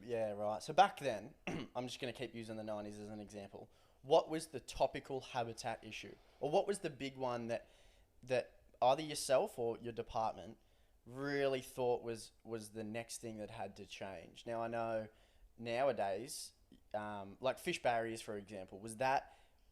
Yeah, right. So back then, I'm just going to keep using the 90s as an example. What was the topical habitat issue? Or what was the big one that either yourself or your department really thought was the next thing that had to change? Now I know nowadays, like fish barriers, for example, was that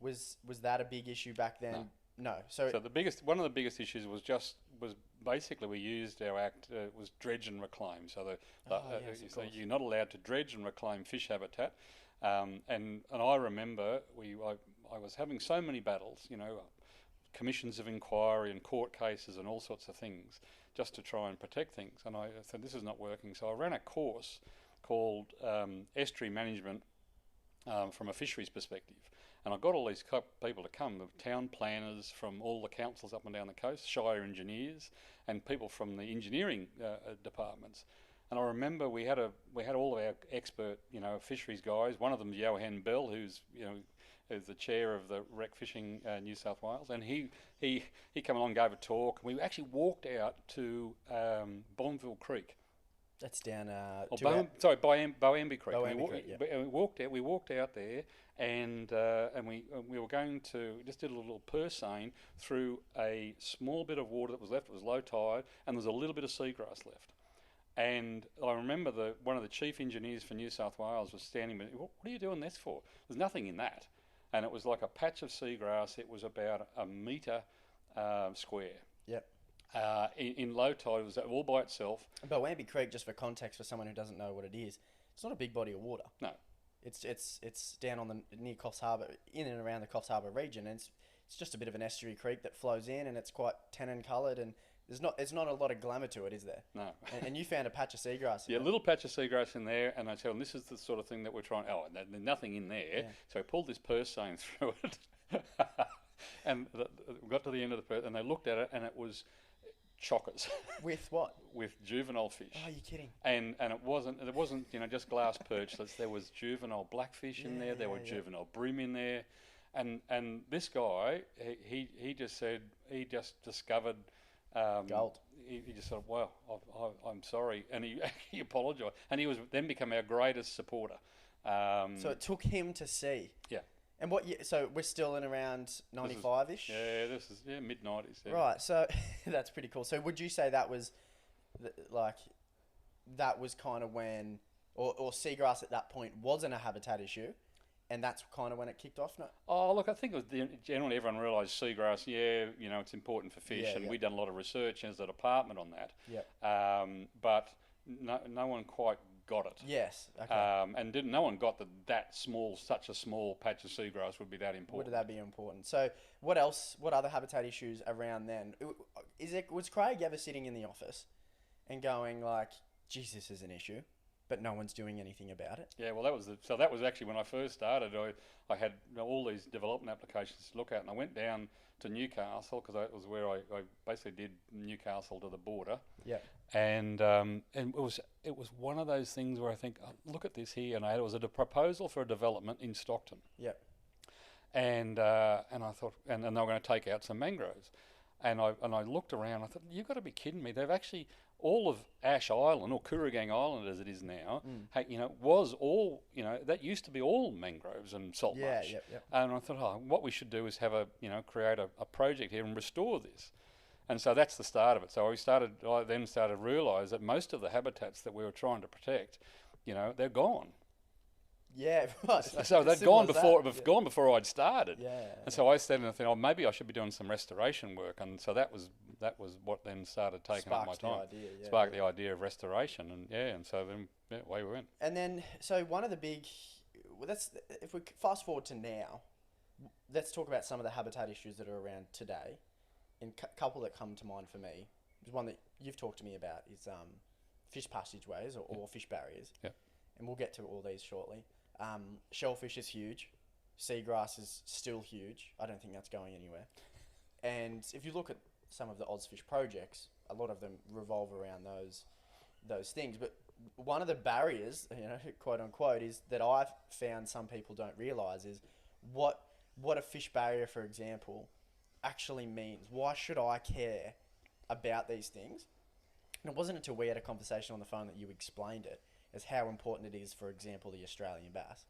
a big issue back No. then? No. So So one of the biggest issues was basically we used our act was dredge and reclaim. oh yes, of So course. you're not allowed to dredge and reclaim fish habitat. And I remember I was having so many battles, commissions of inquiry and court cases and all sorts of things, just to try and protect things. And I said this is not working. So I ran a course called Estuary Management from a fisheries perspective. And I got all these people to come, the town planners from all the councils up and down the coast, shire engineers, and people from the engineering departments. And I remember we had all of our expert, fisheries guys. One of them, Johan Bell, who's the chair of the Rec Fishing New South Wales, and he came along, gave a talk. We actually walked out to Bonville Creek. That's down Oh, two out. Boambi Creek. Boambi Creek, yeah. We walked out. We walked out there, and we were going to just did a little purse seine through a small bit of water that was left. It was low tide, and there's a little bit of seagrass left. And I remember one of the chief engineers for New South Wales was standing. What are you doing this for? There's nothing in that, and it was like a patch of seagrass. It was about a metre square. Yep. In low tide, it was all by itself. But Wamby Creek, just for context, for someone who doesn't know what it is, it's not a big body of water. No, It's down on the near Coffs Harbour, in and around the Coffs Harbour region, and it's just a bit of an estuary creek that flows in, and it's quite tannin coloured, and there's not a lot of glamour to it, is there? no. And you found a patch of seagrass. Yeah, a little patch of seagrass in there, and I tell them this is the sort of thing that we're trying. Oh, and there's nothing in there. Yeah. So I pulled this purse seine through it, and we got to the end of the purse, and they looked at it, and it was chockers With what? with juvenile fish. Oh, you're kidding. And it wasn't just glass perchlets. There was juvenile blackfish in there. There were Yeah. juvenile bream in there, and this guy he just said he just discovered Gold. He just said, "Wow, I'm sorry," and he apologised, and he was then become our greatest supporter. So it took him to see. Yeah. And what year? So we're still in around 95-ish? Yeah, this is mid-90s. Yeah. Right, so that's pretty cool. So would you say that was, like, that was kind of when, or seagrass at that point wasn't a habitat issue, and that's kind of when it kicked off? No? Oh, look, I think it was generally everyone realised seagrass, it's important for fish, Yeah, and yeah. we'd done a lot of research as a department on that. Yep. But no one quite got it. Yes. Okay. No one got that such a small patch of seagrass would be that important. Would that be important? So what else? What other habitat issues around then? Was Craig ever sitting in the office and going like, "Geez, this is an issue," but no one's doing anything about it? Yeah, well, that was actually when I first started. I had all these development applications to look at, and I went down to Newcastle because that was where I basically did Newcastle to the border. Yeah. And it was one of those things where I think, oh, look at this here, and it was a proposal for a development in Stockton, Yep. and I thought, and they were going to take out some mangroves, and I looked around. I thought, you've got to be kidding me! They've actually all of Ash Island, or Kooragang Island as it is now, was all that used to be all mangroves and salt marsh. Yep, yep. And I thought, what we should do is have create a project here and restore this. And so that's the start of it. So I then started to realise that most of the habitats that we were trying to protect, they're gone. Yeah, right. So they'd Simple gone as before that. gone before I'd started. Yeah. And so I started to think, oh, maybe I should be doing some restoration work. And so that was what then started taking up my Sparked the time. idea, yeah, Sparked yeah. the idea of restoration, and so then away we went. And then, so one of the big, if we fast forward to now, let's talk about some of the habitat issues that are around today. And a couple that come to mind for me, is one that you've talked to me about, is fish passageways or fish barriers. Yeah. And we'll get to all these shortly. Shellfish is huge. Seagrass is still huge. I don't think that's going anywhere. And if you look at some of the Ozfish projects, a lot of them revolve around those things. But one of the barriers, quote unquote, is that I've found some people don't realise is what a fish barrier, for example, actually means. Why should I care about these things? And it wasn't until we had a conversation on the phone that you explained it. as how important it is, for example, the Australian bass.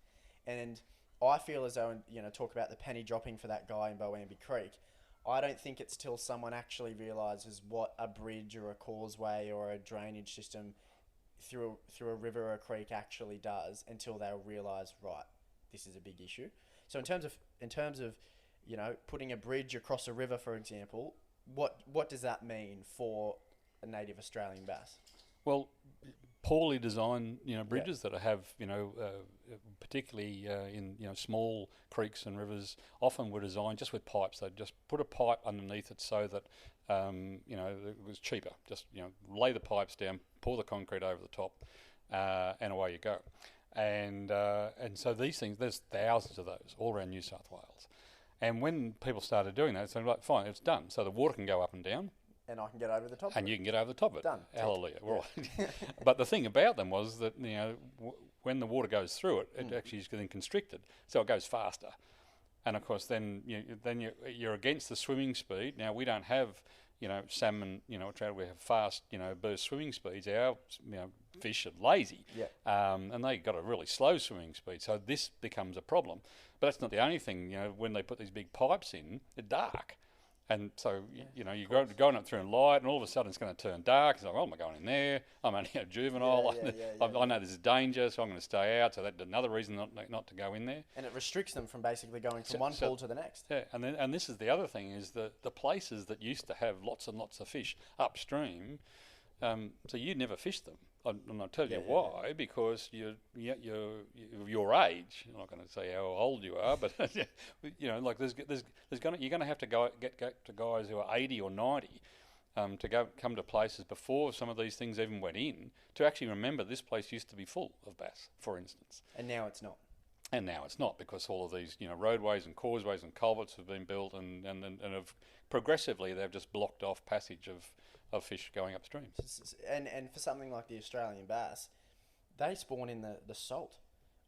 And I feel as though, talk about the penny dropping for that guy in Boambi Creek. I don't think it's till someone actually realises what a bridge or a causeway or a drainage system through a river or a creek actually does until they'll realise, right, this is a big issue. So in terms of putting a bridge across a river, for example, what does that mean for a native Australian bass? Well, poorly designed, bridges that have, particularly in small creeks and rivers, often were designed just with pipes. They'd just put a pipe underneath it so that it was cheaper. Just lay the pipes down, pour the concrete over the top, and away you go. And so these things, there's thousands of those all around New South Wales. And when people started doing that, it's like, fine, it's done. So the water can go up and down. And I can get over the top and of it. you can get over the top of it. Done. Hallelujah. Yeah. But the thing about them was that, when the water goes through it, it actually is getting constricted. So it goes faster. And of course, then you're against the swimming speed. Now, we don't have, salmon, trout, we have fast, burst swimming speeds. Our, fish are lazy. Yeah. And they got a really slow swimming speed. So this becomes a problem. But that's not the only thing. When they put these big pipes in, it's dark. And so, you're going up through in light, and all of a sudden it's going to turn dark. It's like, oh, am I going in there? I'm only a juvenile. I know this is danger, so I'm going to stay out. So that's another reason not to go in there. And it restricts them from basically going from one pool to the next. Yeah, and this is the other thing, is that the places that used to have lots and lots of fish upstream, so you never fished them. And I'll tell you why. Because you're your age. I'm not going to say how old you are, but like you're going to have to get to guys who are 80 or 90 to come to places before some of these things even went in to actually remember this place used to be full of bass, for instance. And now it's not. And now it's not, because all of these roadways and causeways and culverts have been built, and have progressively they've just blocked off passage of fish going upstream. And for something like the Australian bass, they spawn in the salt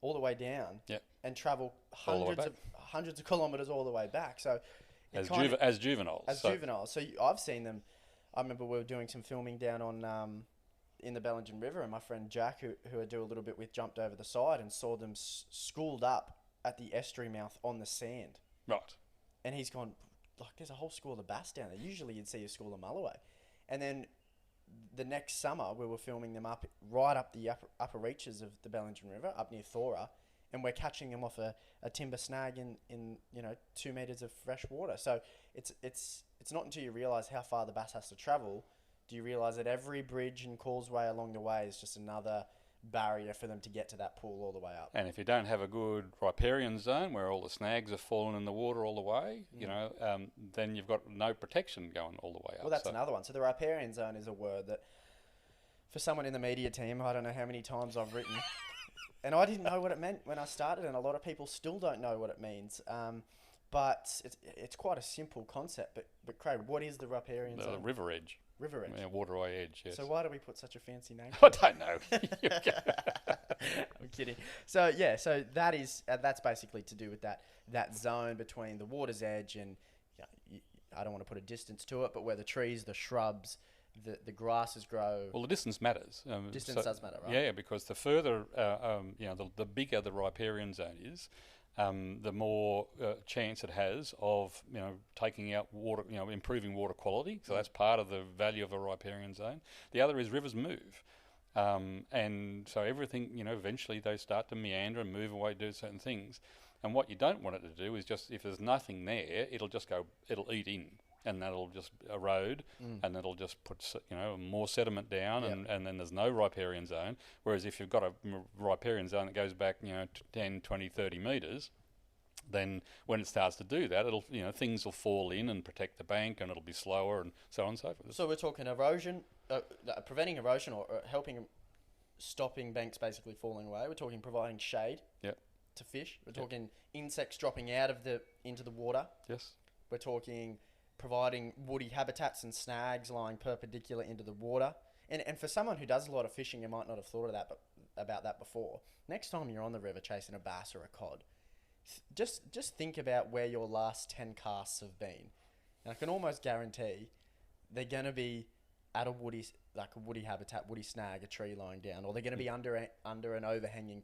all the way down, and travel hundreds of kilometres all the way back. So as juveniles. So I've seen them. I remember we were doing some filming down on in the Bellingen River, and my friend Jack, who I do a little bit with, jumped over the side and saw them schooled up at the estuary mouth on the sand. Right. And he's gone, like, there's a whole school of bass down there. Usually you'd see a school of mulloway. And then the next summer, we were filming them right up the upper reaches of the Bellingen River, up near Thora, and we're catching them off a timber snag in 2 metres of fresh water. So it's not until you realise how far the bass has to travel do you realise that every bridge and causeway along the way is just another barrier for them to get to that pool all the way up. And if you don't have a good riparian zone where all the snags have fallen in the water all the way, then you've got no protection going all the way up. Well, that's another one. So the riparian zone is a word that, for someone in the media team, I don't know how many times I've written, and I didn't know what it meant when I started, and a lot of people still don't know what it means. But it's quite a simple concept. But Craig, what is the riparian zone? The river edge. River edge. Yeah, waterway edge, yes. So why do we put such a fancy name? I don't know. I'm kidding. So that's basically to do with that zone between the water's edge and, I don't want to put a distance to it, but where the trees, the shrubs, the grasses grow. Well, the distance matters. Distance does matter, right? Yeah, because the further, the bigger the riparian zone is, the more chance it has of taking out water, improving water quality. So that's part of the value of a riparian zone. The other is rivers move, and so everything eventually they start to meander and move away, do certain things. And what you don't want it to do is just, if there's nothing there, it'll eat in, and that'll just erode, and it'll just put more sediment down, and then there's no riparian zone. Whereas if you've got a riparian zone that goes back 10, 20, 30 metres, then when it starts to do that, it'll things will fall in and protect the bank, and it'll be slower, and so on and so forth. So we're talking erosion, preventing erosion, or helping stopping banks basically falling away. We're talking providing shade to fish. We're talking insects dropping out of into the water. Yes. We're talking providing woody habitats and snags lying perpendicular into the water. And for someone who does a lot of fishing, you might not have thought of about that before. Next time you're on the river chasing a bass or a cod, just think about where your last 10 casts have been. And I can almost guarantee they're going to be at a woody, like a woody habitat, woody snag, a tree lying down, or they're going to be under an overhanging